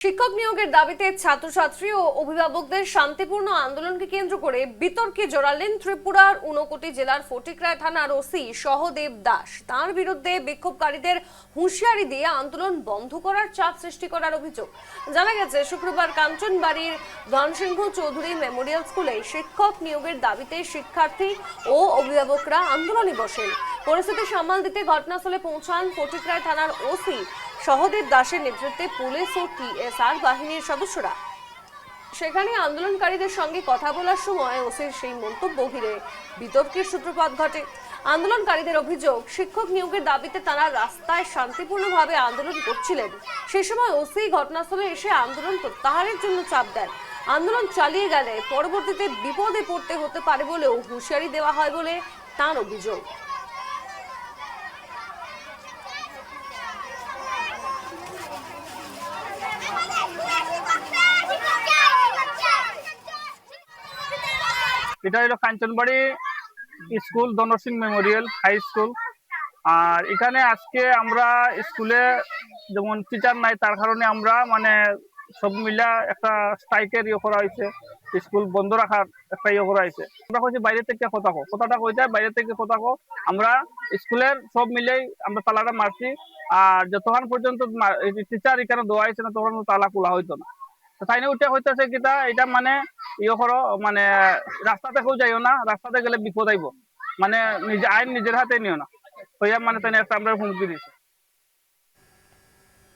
শিক্ষক নিয়োগের দাবিতে ছাত্রছাত্রী ও অভিভাবকদের শান্তিপূর্ণ আন্দোলনকে কেন্দ্র করে বিতর্কে জড়ালেন ত্রিপুরার ঊনকোটি জেলার ফটিকরায় থানার ওসি সহদেব দাস। তার বিরুদ্ধে বিক্ষোভকারীদের হুঁশিয়ারি দিয়ে আন্দোলন বন্ধ করার চাপ সৃষ্টি করার অভিযোগ। জানা গেছে, শুক্রবার কাঞ্চনবাড়ির ধনসিংহ চৌধুরী মেমোরিয়াল স্কুলে শিক্ষক নিয়োগের দাবিতে শিক্ষার্থী ও অভিভাবকরা আন্দোলনে বসেন। পরিস্থিতি সামাল দিতে ঘটনাস্থলে পৌঁছান ফটিকরায় থানার ওসি সহদেব দাসের নেতৃত্বে পুলিশ ও টিএসআর বাহিনীর সদস্যরা। সেখানে আন্দোলনকারীদের সঙ্গে কথা বলার সময় ওসির সেই মন্তব্য ঘিরে বিতর্কের সূত্রপাত ঘটে। আন্দোলনকারীদের অভিযোগ, শিক্ষক নিয়োগের দাবিতে তারা রাস্তায় শান্তিপূর্ণভাবে আন্দোলন করছিলেন। সেই সময় ওসি ঘটনাস্থলে এসে আন্দোলন প্রত্যাহারের জন্য চাপ দেন। আন্দোলন চালিয়ে গেলে পরবর্তীতে বিপদে পড়তে হতে পারে বলেও হুঁশিয়ারি দেওয়া হয় বলে তার অভিযোগ। এটা হলো Kanchanbari school, Dhansingh memorial high school. আর এখানে আজকে আমরা স্কুলে যেমন টিচার নাই, তার কারণে আমরা সব মিলা একটা স্ট্রাইকের করা হয়েছে, স্কুল বন্ধ রাখার একটা করা হয়েছে। আমরা কইছি বাইরে থেকে কথাটা কইতে, বাইরে থেকে কথা কো। আমরা স্কুলের সব মিলেই আমরা তালাটা মারছি। আর যতক্ষণ পর্যন্ত টিচার এখানে দেওয়া হয়েছে না, তখন তালা খোলা হইতো না। তাই না, উঠে হইতেছে কিটা এটা করো, রাস্তাতে কেউ যাইও না, রাস্তাতে গেলে বিপদ আইব, নিজে আইন নিজের হাতে নিও না, হইয়া তাই একটা আমরা হুমকি দিচ্ছি।